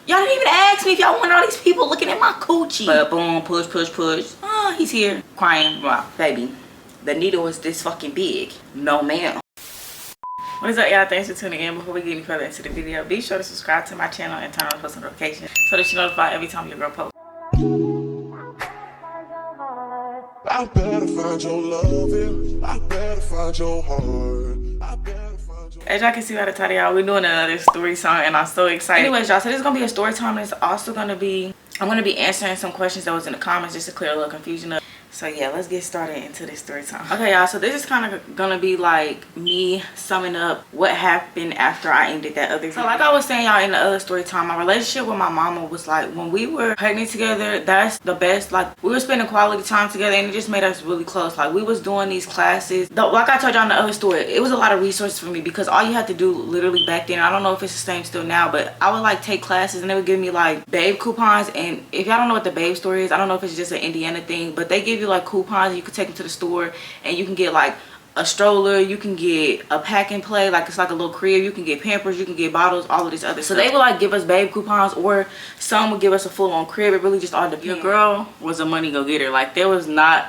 Y'all didn't even ask me if y'all wanted all these people looking at my coochie. But boom, push, push, push. Oh, he's here crying. Wow, baby, the needle is this fucking big. No, ma'am. What is up, y'all? Thanks for tuning in. Before we get any further into the video, be sure to subscribe to my channel and turn on post notifications so that you're notified every time your girl posts. I better find your loving. I better find your heart. I better find your... As y'all can see by the title, y'all, we're doing another story song and I'm so excited. Anyways, y'all, so this is gonna be a story time, and it's also gonna be, I'm gonna be answering some questions that was in the comments just to clear a little confusion up. So yeah, let's get started into this story time. Okay, y'all, so this is kind of gonna be like me summing up what happened after I ended that other video. So like I was saying, y'all, in the other story time, my relationship with my mama was like, when we were pregnant together, that's the best. Like, we were spending quality time together and it just made us really close. Like, we was doing these classes. Like I told y'all in the other story, it was a lot of resources for me because all you had to do literally back then, I don't know if it's the same still now, but I would like take classes and they would give me like babe coupons. And if y'all don't know what the babe story is, I don't know if it's just an Indiana thing, but they give you like coupons. You could take them to the store and you can get like a stroller, you can get a pack and play, like it's like a little crib, you can get Pampers, you can get bottles, all of this other stuff. So they would like give us babe coupons, or some would give us a full-on crib. It really just all depends. Your girl was a money go-getter. Like, there was not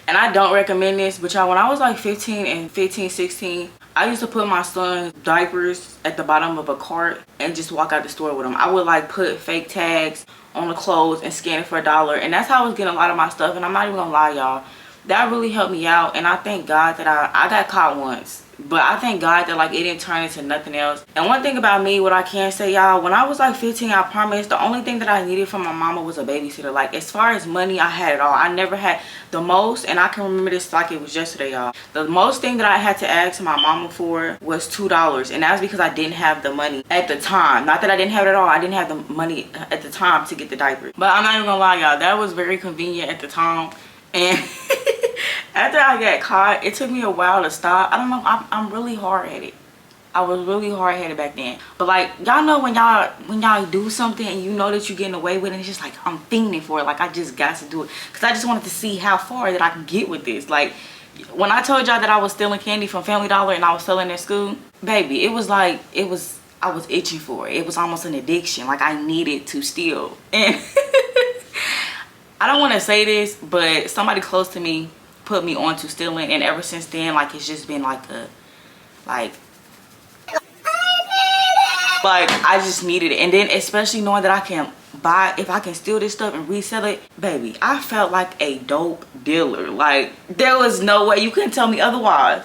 and I don't recommend this, but y'all, when I was like 16 I used to put my son's diapers at the bottom of a cart and just walk out the store with them. I would like put fake tags on the clothes and scan it for $1, and that's how I was getting a lot of my stuff. And I'm not even gonna lie, y'all, that really helped me out. And I thank God that I got caught once, but I thank God that like it didn't turn into nothing else. And one thing about me, what I can say, y'all, when I was like 15, I promise the only thing that I needed from my mama was a babysitter. Like, as far as money, I had it all. I never had the most, and I can remember this like it was yesterday, y'all. The most thing that I had to ask my mama for was $2, and that was because I didn't have the money at the time. Not that I didn't have it at all, I didn't have the money at the time to get the diapers. But I'm not even gonna lie, y'all, that was very convenient at the time. And after I got caught, it took me a while to stop. I don't know, I'm really hard-headed. I was really hard-headed back then. But like, y'all know when y'all do something and you know that you're getting away with it, it's just like, I'm fiending for it. Like, I just got to do it because I just wanted to see how far that I can get with this. Like, when I told y'all that I was stealing candy from Family Dollar and I was selling at school, baby, it was like, I was itching for it. It was almost an addiction. Like, I needed to steal. And I don't want to say this, but somebody close to me put me on to stealing, and ever since then, like, it's just been like I just needed it. And then especially knowing that I can buy, if I can steal this stuff and resell it, baby, I felt like a dope dealer. Like, there was no way you couldn't tell me otherwise.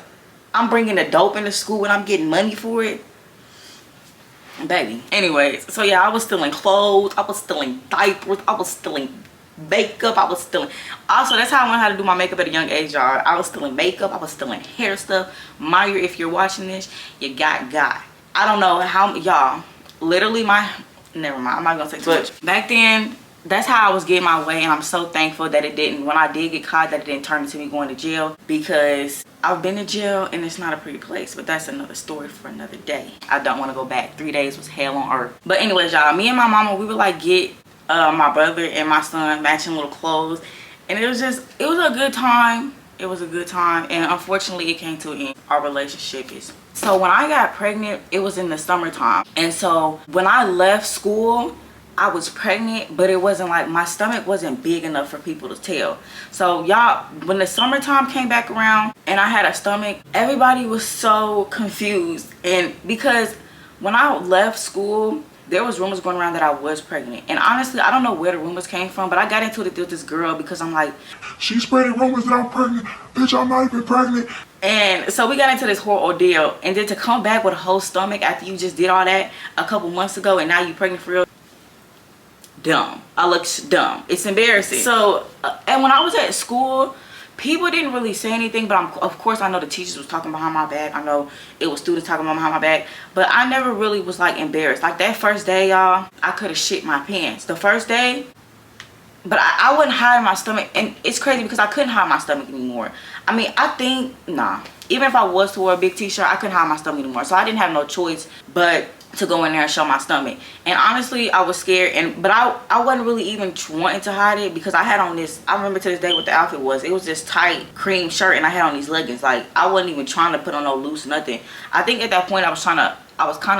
I'm bringing the dope into school and I'm getting money for it, baby. Anyways, so yeah, I was stealing clothes, I was stealing diapers, I was stealing makeup, I was stealing. Also, that's how I learned how to do my makeup at a young age, y'all. I was stealing makeup, I was stealing hair stuff. Meyer, if you're watching this, you got. I don't know how, y'all, literally never mind, I'm not gonna say too much. Back then, that's how I was getting my way, and I'm so thankful that it didn't, when I did get caught, that it didn't turn into me going to jail, because I've been to jail and it's not a pretty place. But that's another story for another day. I don't want to go back. 3 days was hell on earth. But anyways, y'all, me and my mama, we would like get my brother and my son matching little clothes, and it was a good time. It was a good time, and unfortunately it came to an end. Our relationship is, so when I got pregnant, it was in the summertime, and so when I left school, I was pregnant, but it wasn't like, my stomach wasn't big enough for people to tell. So y'all, when the summertime came back around and I had a stomach, everybody was so confused. And because when I left school, there was rumors going around that I was pregnant. And honestly, I don't know where the rumors came from, but I got into it with this girl because I'm like, she's spreading rumors that I'm pregnant. Bitch, I'm not even pregnant. And so we got into this whole ordeal. And then to come back with a whole stomach after you just did all that a couple months ago and now you pregnant for real, dumb. I look dumb. It's embarrassing. So, and when I was at school, people didn't really say anything, but of course I know the teachers was talking behind my back. I know it was students talking behind my back, but I never really was like embarrassed. Like that first day, y'all, I could have shit my pants the first day, but I wouldn't hide my stomach. And it's crazy because I couldn't hide my stomach anymore. I mean, I think, nah, even if I was to wear a big t-shirt, I couldn't hide my stomach anymore. So I didn't have no choice but to go in there and show my stomach. And honestly, I was scared, but I wasn't really even wanting to hide it because I had on this, I remember to this day what the outfit was. It was this tight cream shirt and I had on these leggings. Like, I wasn't even trying to put on no loose nothing. I think at that point I was kind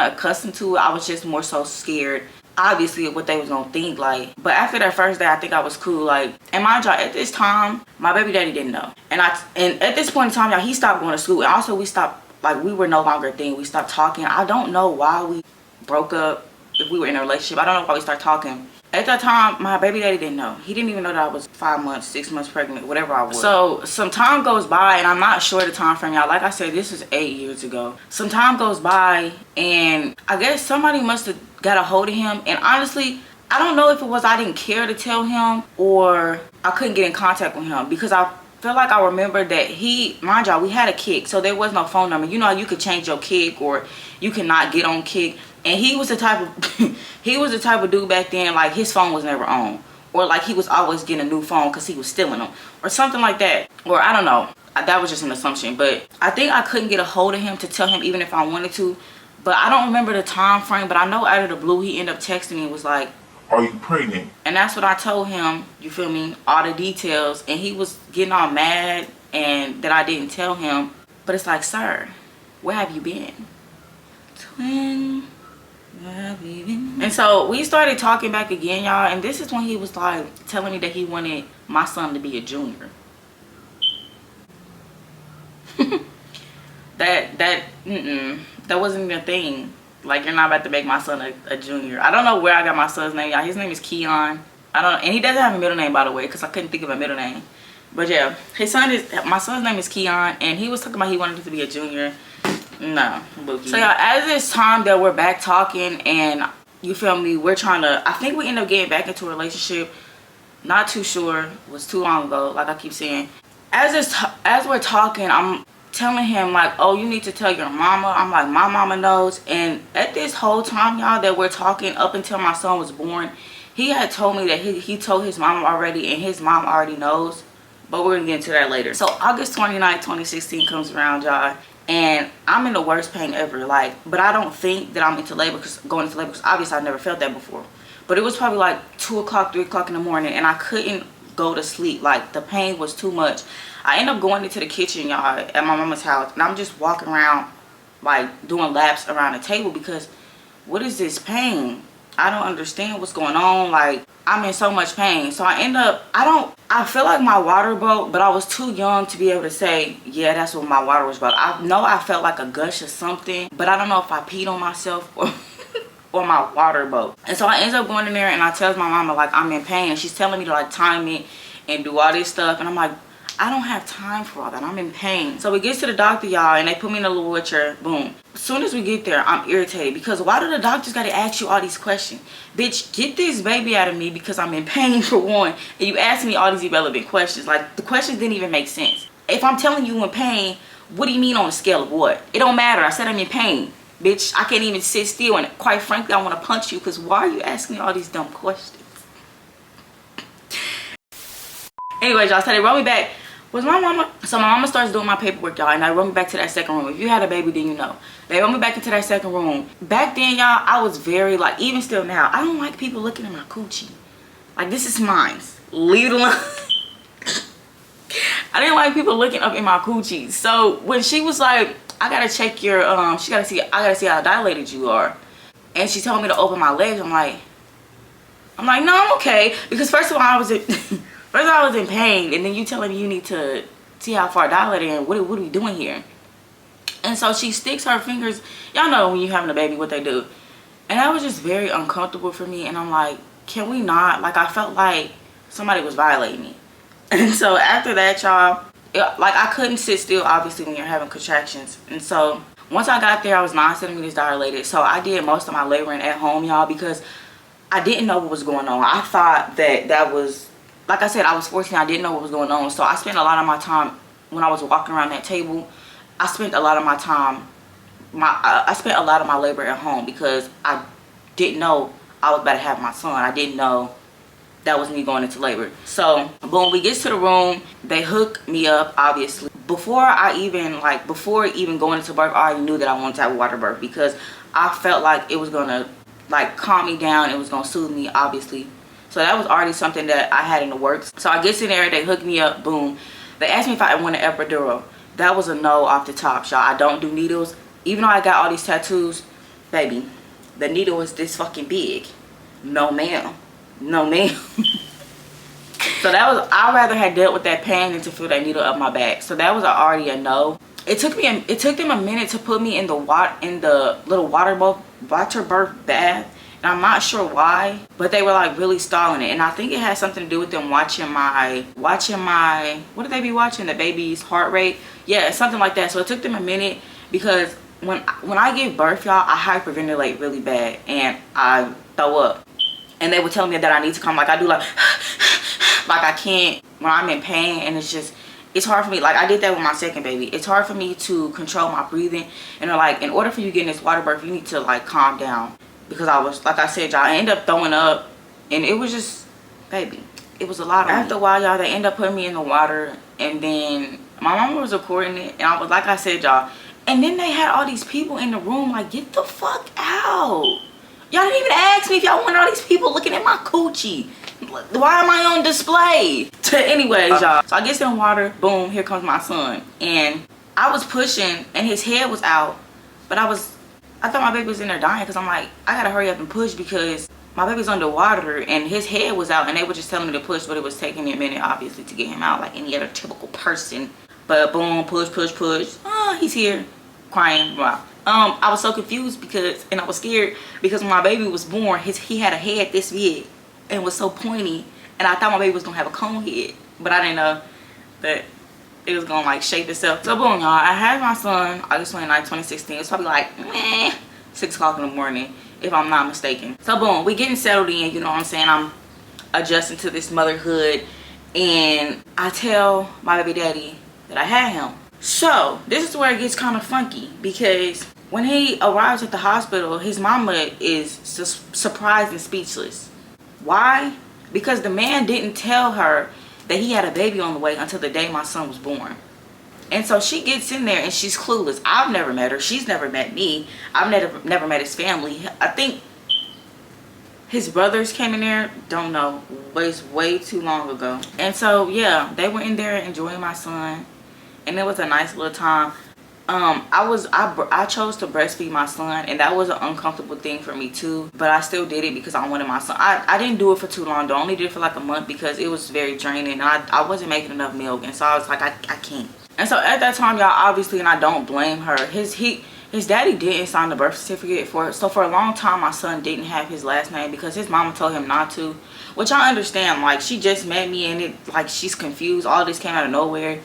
of accustomed to it. I was just more so scared obviously what they was gonna think, like. But after that first day, I think I was cool, like. And mind y'all, at this time, my baby daddy didn't know. And at this point in time, y'all, he stopped going to school. And also we stopped, like, we were no longer a thing. We stopped talking. I don't know why we broke up, if we were in a relationship. I don't know why we started talking. At that time, my baby daddy didn't know. He didn't even know that I was 5 months, 6 months pregnant, whatever I was. So some time goes by, and I'm not sure the time frame, y'all. Like I said, this is 8 years ago. Some time goes by, and I guess somebody must have got a hold of him. And honestly, I don't know if it was I didn't care to tell him, or I couldn't get in contact with him, because I feel like I remember that mind y'all, we had a Kick, so there was no phone number. You know, you could change your Kick, or you cannot get on Kick. And he was the type of dude back then, like, his phone was never on, or like he was always getting a new phone because he was stealing them, or something like that. Or I don't know, that was just an assumption. But I think I couldn't get a hold of him to tell him, even if I wanted to. But I don't remember the time frame, but I know out of the blue he ended up texting me and was like, "Are you pregnant?" And that's what I told him, you feel me, all the details. And he was getting all mad and that I didn't tell him. But it's like, sir, where have you been? Twin. And so we started talking back again, y'all, and this is when he was like telling me that he wanted my son to be a junior. that wasn't even a thing. Like, you're not about to make my son a junior. I don't know where I got my son's name, y'all. His name is Keon. I don't know, and he doesn't have a middle name, by the way, because I couldn't think of a middle name. But yeah, my son's name is Keon, and he was talking about he wanted to be a junior. No, Bookie. So y'all, as this time that we're back talking, and you feel me, we're trying to, I think we end up getting back into a relationship. Not too sure, it was too long ago, like I keep saying. As we're talking, I'm telling him like, oh, you need to tell your mama. I'm like, my mama knows. And at this whole time, y'all, that we're talking, up until my son was born, he had told me that he told his mom already, and his mom already knows. But we're gonna get into that later. So August 29th, 2016 comes around, y'all, and I'm in the worst pain ever. Like, but I don't think that I'm going into labor, because obviously I've never felt that before. But it was probably like 2 o'clock, 3 o'clock in the morning, and I couldn't go to sleep. Like, the pain was too much. I end up going into the kitchen, y'all, at my mama's house, and I'm just walking around, like, doing laps around the table, because what is this pain? I don't understand what's going on. Like, I'm in so much pain. So I end up, I feel like my water broke, but I was too young to be able to say, yeah, that's what my water was broke. I know I felt like a gush or something, but I don't know if I peed on myself or my water broke. And so I end up going in there, and I tell my mama, like, I'm in pain, and she's telling me to, like, time it and do all this stuff, and I'm like, I don't have time for all that. I'm in pain. So we get to the doctor, y'all, and they put me in a little wheelchair. Boom. As soon as we get there, I'm irritated, because why do the doctors got to ask you all these questions? Bitch, get this baby out of me, because I'm in pain, for one, and you ask me all these irrelevant questions. Like, the questions didn't even make sense. If I'm telling you in pain, what do you mean on a scale of what? It don't matter. I said I'm in pain. Bitch, I can't even sit still, and quite frankly, I want to punch you, because why are you asking me all these dumb questions? Anyways, y'all, so they roll me back. Was my mama, so my mama starts doing my paperwork, y'all, and I roll me back to that second room. If you had a baby, then you know. They roll me back into that second room. Back then, y'all, I was very, like, even still now, I don't like people looking at my coochie. Like, this is mine. Leave it alone. I didn't like people looking up in my coochie. So when she was like, I gotta check your, I gotta see how dilated you are, and she told me to open my legs, I'm like, no, I'm okay. Because first of all, I was in pain, and then you telling me you need to see how far dilated, and what are we doing here? And so she sticks her fingers, y'all know when you're having a baby what they do, and that was just very uncomfortable for me. And I'm like, can we not? Like, I felt like somebody was violating me. And so after that, y'all, like, I couldn't sit still, obviously, when you're having contractions. And so once I got there, I was 9 centimeters dilated. So I did most of my laboring at home, y'all, because I didn't know what was going on. I thought that was, like I said, I was 14. I didn't know what was going on. So I spent a lot of my time when I was walking around that table. I spent a lot of my time, I spent a lot of my labor at home, because I didn't know I was about to have my son. I didn't know that was me going into labor. So boom, we get to the room. They hook me up, obviously. Before even going into birth, I already knew that I wanted to have a water birth, because I felt like it was gonna, like, calm me down. It was gonna soothe me, obviously. So that was already something that I had in the works. So I get in there, they hook me up, boom. They asked me if I want an epidural. That was a no off the top, y'all. I don't do needles. Even though I got all these tattoos, baby, the needle is this fucking big. No ma'am. No ma'am. So that was, I'd rather have dealt with that pain than to feel that needle up my back. So that was already a no. It took them a minute to put me in the little water birth bath. And I'm not sure why, but they were like really stalling it. And I think it had something to do with them watching my, what did they be watching? The baby's heart rate. Yeah, something like that. So it took them a minute because when I give birth, y'all, I hyperventilate really bad and I throw up. And they would tell me that I need to come, like I do, like I can't when I'm in pain, and it's hard for me. Like I did that with my second baby. It's hard for me to control my breathing, and they're like, in order for you to get in this water birth, you need to like calm down. Because I was, like I said, y'all, I ended up throwing up, and it was just, baby, it was a lot. After a while, y'all, they ended up putting me in the water, and then my mama was recording it, and I was, like I said, y'all, and then they had all these people in the room, like, get the fuck out. Y'all didn't even ask me if y'all want all these people looking at my coochie. Why am I on display? Anyways, y'all, so I get in the water, boom, here comes my son, and I was pushing, and his head was out, but I thought my baby was in there dying, because I'm like, I gotta hurry up and push because my baby's underwater and his head was out, and they were just telling me to push, but it was taking me a minute, obviously, to get him out like any other typical person. But boom, push. Oh, he's here, crying. Wow. I was so confused and I was scared because when my baby was born, he had a head this big and was so pointy, and I thought my baby was gonna have a cone head, but I didn't know that it was gonna like shape itself. So boom, y'all, I had my son August 29th, 2016. It's probably like 6 o'clock in the morning if I'm not mistaken. So boom, we getting settled in, you know what I'm saying? I'm adjusting to this motherhood, and I tell my baby daddy that I had him. So this is where it gets kind of funky, because when he arrives at the hospital, his mama is surprised and speechless. Why? Because the man didn't tell her that he had a baby on the way until the day my son was born. And so she gets in there and she's clueless. I've never met her. She's never met me. I've never met his family. I think his brothers came in there. Don't know. Was way too long ago. And so yeah, they were in there enjoying my son, and it was a nice little time. I chose to breastfeed my son, and that was an uncomfortable thing for me too, but I still did it because I wanted my son. I didn't do it for too long though. I only did it for like a month because it was very draining, and I wasn't making enough milk, and so I was like, I can't. And so at that time, y'all, obviously, and I don't blame her, his daddy didn't sign the birth certificate for it. So for a long time, my son didn't have his last name because his mama told him not to, which I understand. Like, she just met me, and it, like, she's confused. All this came out of nowhere.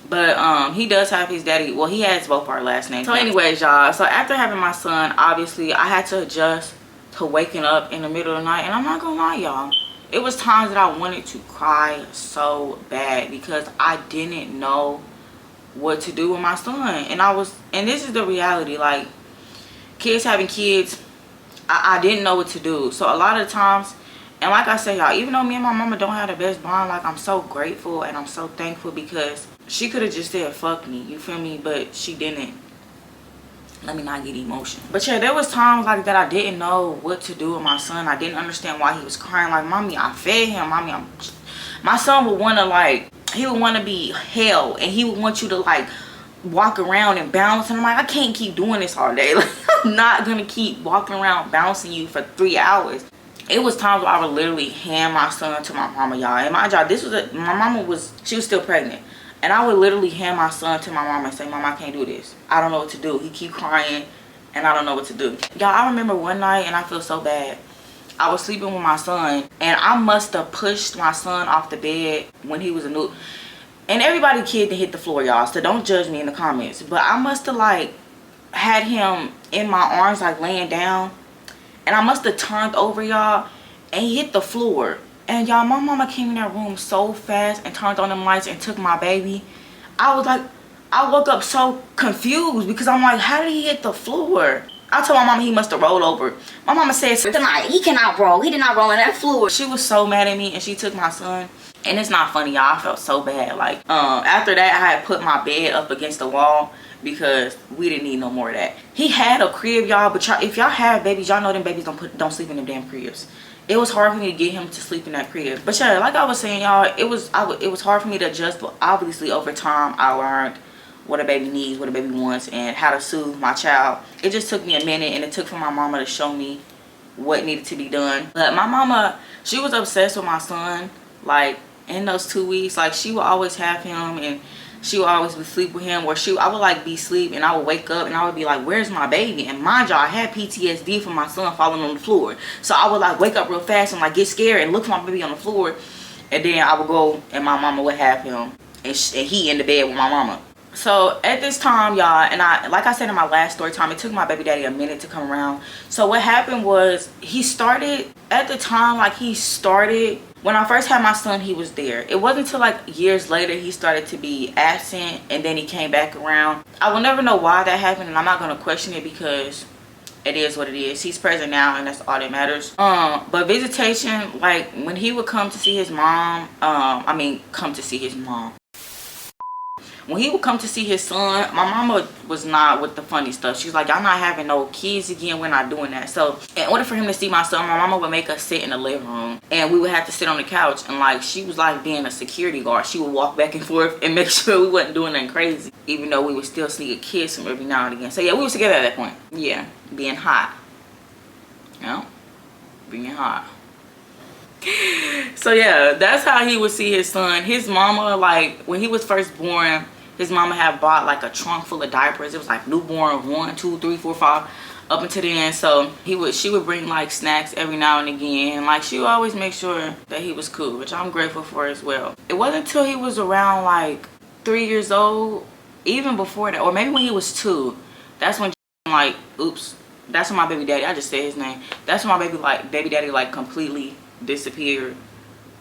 But he does have his daddy, well, he has both our last names. So anyways, y'all, so after having my son, obviously I had to adjust to waking up in the middle of the night. And I'm not gonna lie, y'all, it was times that I wanted to cry so bad because I didn't know what to do with my son. And this is the reality, like, kids having kids, I didn't know what to do. So a lot of times, and like I said, y'all, even though me and my mama don't have the best bond, like, I'm so grateful and I'm so thankful because she could have just said fuck me, you feel me, but she didn't. Let me not get emotional. But yeah, there was times like that I didn't know what to do with my son. I didn't understand why he was crying. Like, mommy, I fed him. Mommy, my son would want to, like, he would want to be held, and he would want you to, like, walk around and bounce, and I'm like, I can't keep doing this all day. Like, I'm not gonna keep walking around bouncing you for 3 hours. It was times where I would literally hand my son to my mama, y'all. And my job, my mama she was still pregnant. And I would literally hand my son to my mama and say, Mama, I can't do this. I don't know what to do. He keep crying and I don't know what to do. Y'all, I remember one night, and I feel so bad. I was sleeping with my son, and I must have pushed my son off the bed when he was a new. And everybody kid to hit the floor, y'all, so don't judge me in the comments. But I must have, like, had him in my arms, like, laying down. And I must have turned over, y'all, and he hit the floor. And y'all, my mama came in that room so fast and turned on them lights and took my baby. I was like, I woke up so confused because I'm like, how did he hit the floor? I told my mama he must have rolled over. My mama said, he cannot roll. He did not roll on that floor. She was so mad at me, and she took my son. And it's not funny, y'all. I felt so bad. Like, after that, I had put my bed up against the wall because we didn't need no more of that. He had a crib, y'all, but if y'all have babies, y'all know them babies don't sleep in them damn cribs. It was hard for me to get him to sleep in that crib. But yeah, like I was saying, y'all, it was hard for me to adjust. But obviously, over time, I learned what a baby needs, what a baby wants, and how to soothe my child. It just took me a minute, and it took for my mama to show me what needed to be done. But my mama, she was obsessed with my son. Like in those 2 weeks, like she would always have him, and she would always be asleep with him, or I would like be asleep and I would wake up and I would be like, where's my baby? And mind y'all, I had PTSD from my son falling on the floor. So I would like wake up real fast and like get scared and look for my baby on the floor. And then I would go and my mama would have him, and he in the bed with my mama. So at this time, y'all, and like I said in my last story time, it took my baby daddy a minute to come around. So what happened was, he started at the time, like he started when I first had my son, he was there. It wasn't until like years later he started to be absent, and then he came back around. I will never know why that happened, and I'm not going to question it because it is what it is. He's present now, and that's all that matters. But visitation, like when he would come to see his mom, when he would come to see his son, my mama was not with the funny stuff. She's like, y'all not having no kids again, we're not doing that. So in order for him to see my son, my mama would make us sit in the living room, and we would have to sit on the couch, and like she was like being a security guard. She would walk back and forth and make sure we wasn't doing nothing crazy, even though we would still sneak a kiss from every now and again. So yeah, we was together at that point. Yeah, being hot. You know, being hot. So yeah, that's how he would see his son. His mama, like when he was first born, his mama had bought like a trunk full of diapers. It was like newborn 1, 2, 3, 4, 5 up until the end. So she would bring like snacks every now and again. Like she would always make sure that he was cool, which I'm grateful for as well. It wasn't until he was around like 3 years old, even before that, or maybe when he was 2, that's when like, oops, that's when my baby daddy, I just said his name, that's when my baby daddy like completely disappeared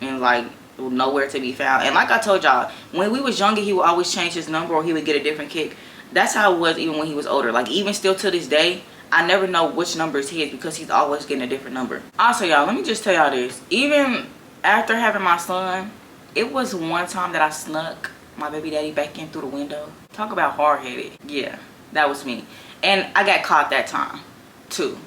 and like nowhere to be found. And like I told y'all, when we was younger, he would always change his number, or he would get a different kick. That's how it was even when he was older. Like even still to this day, I never know which number is his because he's always getting a different number. Also y'all, let me just tell y'all this. Even after having my son, it was one time that I snuck my baby daddy back in through the window. Talk about hard-headed. Yeah, that was me. And I got caught that time too,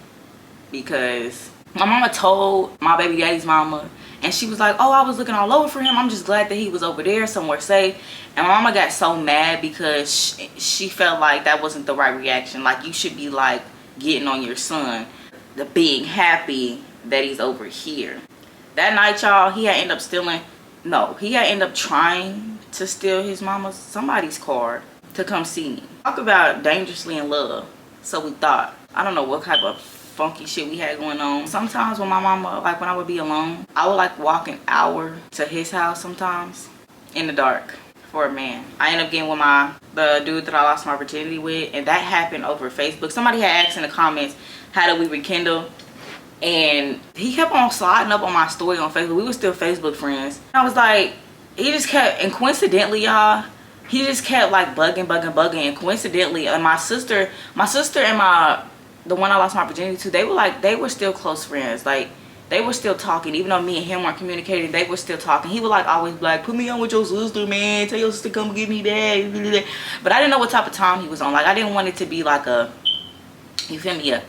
because my mama told my baby daddy's mama, and she was like, oh, I was looking all over for him. I'm just glad that he was over there somewhere safe. And my mama got so mad because she felt like that wasn't the right reaction. Like you should be like getting on your son, the being happy that he's over here. That night, y'all, he had ended up trying to steal his somebody's car to come see me. Talk about dangerously in love. So we thought. I don't know what type of funky shit we had going on. Sometimes when my mama, like when I would be alone, I would like walk an hour to his house sometimes in the dark for a man. I ended up getting with the dude that I lost my virginity with, and that happened over Facebook. Somebody had asked in the comments, how did we rekindle? And he kept on sliding up on my story on Facebook. We were still Facebook friends. I was like, he just kept, and coincidentally, y'all, he just kept like bugging. And coincidentally, and my sister and the one I lost my virginity to, they were still close friends. Like they were still talking, even though me and him weren't communicating. They were still talking. He would like always be like, put me on with your sister, man, tell your sister come get me back. But I didn't know what type of time he was on. Like I didn't want it to be like a, you feel me, a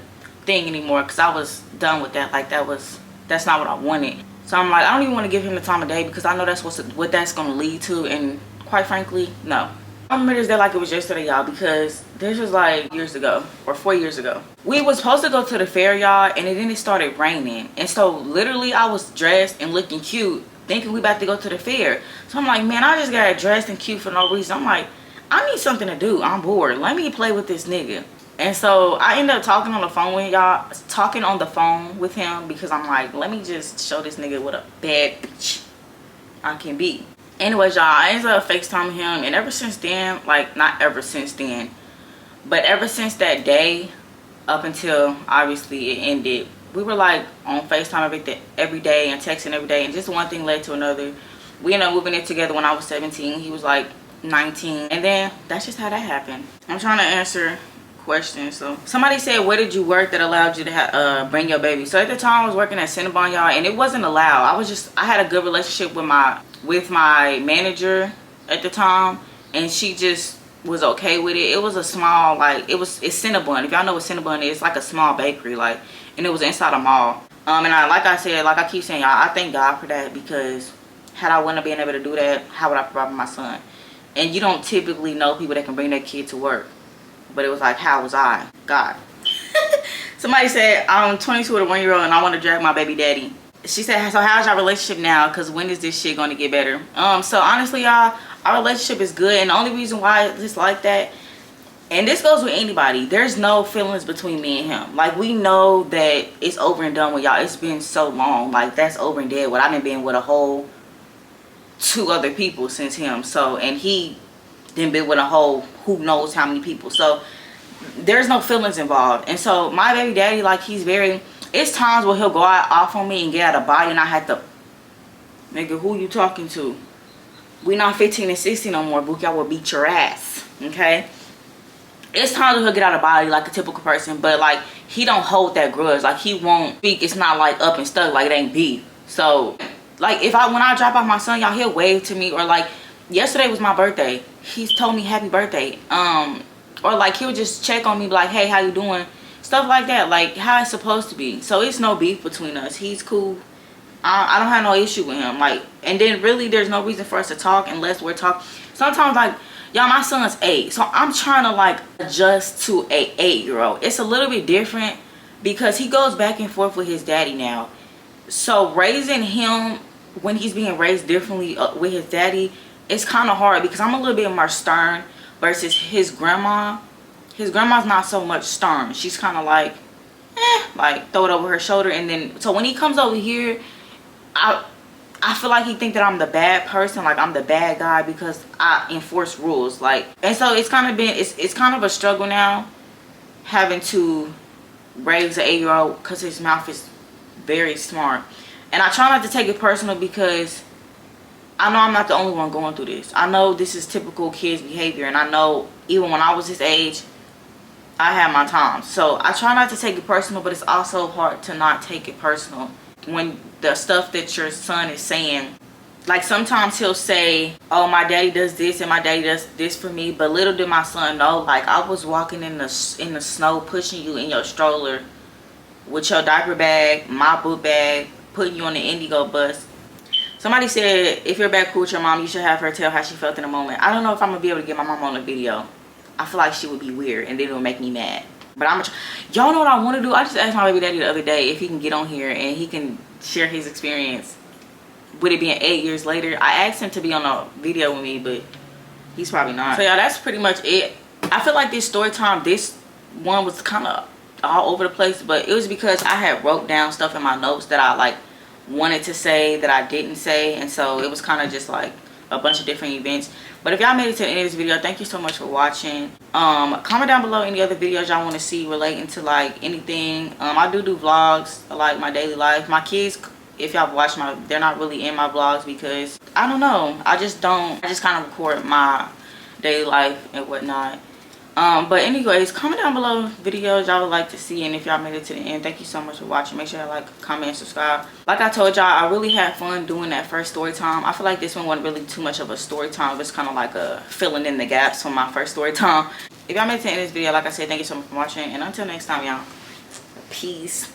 thing anymore, because I was done with that. Like that's not what I wanted. So I'm like, I don't even want to give him the time of day, because I know that's what that's going to lead to. And quite frankly, no. I remember this day like it was yesterday, y'all, because this was like years ago, or 4 years ago. We was supposed to go to the fair, y'all, and then it started raining. And so literally I was dressed and looking cute, thinking we about to go to the fair. So I'm like, man, I just got dressed and cute for no reason. I'm like, I need something to do. I'm bored. Let me play with this nigga. And so I ended up talking on the phone with him, because I'm like, let me just show this nigga what a bad bitch I can be. Anyways, y'all, I ended up FaceTiming him, and ever since then, like not ever since then, but ever since that day up until obviously it ended, we were like on FaceTime every day and texting every day, and just one thing led to another. We ended up moving in together when I was 17. He was like 19, and then that's just how that happened. I'm trying to answer questions. So somebody said, where did you work that allowed you to bring your baby? So at the time I was working at Cinnabon, y'all, and it wasn't allowed. I had a good relationship with my manager at the time, and she just was okay with it. It was a small, like, it's Cinnabon. If y'all know what Cinnabon is, it's like a small bakery, like, and it was inside a mall. And like I keep saying, y'all, I thank God for that, because had I wouldn't have been able to do that, how would I provide for my son? And you don't typically know people that can bring their kid to work. But it was like, how was I? God. Somebody said, I'm 22 with a 1-year-old and I want to drag my baby daddy. She said, so how's your relationship now? Because when is this shit going to get better? So honestly, y'all, our relationship is good. And the only reason why it's like that, and this goes with anybody, there's no feelings between me and him. Like, we know that it's over and done with, y'all. It's been so long. Like, that's over and dead with. I've been with a whole 2 other people since him. So, and he then been with a whole who knows how many people. So there's no feelings involved. And so my baby daddy, like, he's very, it's times where he'll go out off on me and get out of body and I had to, nigga, who you talking to? We not 15 and 16 no more, 𝒎𝒂𝒔, I will beat your ass. Okay, it's times where he'll get out of body like a typical person, but like, he don't hold that grudge. Like, he won't speak. It's not like up and stuck, like it ain't beef. So like, when I drop off my son, y'all, he'll wave to me. Or like, yesterday was my birthday, he's told me happy birthday. Or like, he'll just check on me, like, hey, how you doing? Stuff like that, like how it's supposed to be. So it's no beef between us. He's cool. I don't have no issue with him. Like, and then really there's no reason for us to talk unless we're talking. Sometimes, like, y'all, my son's 8, so I'm trying to like adjust to a 8-year-old. It's a little bit different because he goes back and forth with his daddy now. So raising him when he's being raised differently with his daddy, it's kind of hard because I'm a little bit more stern versus his grandma. His grandma's not so much stern. She's kind of like, like throw it over her shoulder. And then, so when he comes over here, I feel like he think that I'm the bad person, like I'm the bad guy because I enforce rules. Like, and so it's kind of been, it's kind of a struggle now having to raise an 8-year-old because his mouth is very smart. And I try not to take it personal because I know I'm not the only one going through this. I know this is typical kids behavior, and I know even when I was his age, I had my times. So I try not to take it personal, but it's also hard to not take it personal when the stuff that your son is saying, like sometimes he'll say, oh, my daddy does this and my daddy does this for me, but little did my son know, like, I was walking in the snow pushing you in your stroller with your diaper bag, my book bag, putting you on the Indigo bus. Somebody said, if you're back cool with your mom, you should have her tell how she felt in the moment. I don't know if I'm gonna be able to get my mom on the video. I feel like she would be weird and then it would make me mad. But I'm gonna y'all know what I want to do? I just asked my baby daddy the other day if he can get on here and he can share his experience with it being 8 years later. I asked him to be on a video with me, but he's probably not. So yeah, that's pretty much it. I feel like this story time, this one was kind of all over the place, but it was because I had wrote down stuff in my notes that I like wanted to say that I didn't say, and so it was kind of just like a bunch of different events. But if y'all made it to the end of this video, thank you so much for watching. Comment down below any other videos y'all want to see relating to like anything. I do vlogs, like my daily life. My kids, if y'all watch they're not really in my vlogs because I don't know, I just kind of record my daily life and whatnot. But anyways, comment down below videos y'all would like to see, and if y'all made it to the end, thank you so much for watching. Make sure y'all like, comment, and subscribe. Like I told y'all, I really had fun doing that first story time. I feel like this one wasn't really too much of a story time. It's kind of like a filling in the gaps from my first story time. If y'all made it to the end of this video, like I said, thank you so much for watching, and until next time, y'all, peace.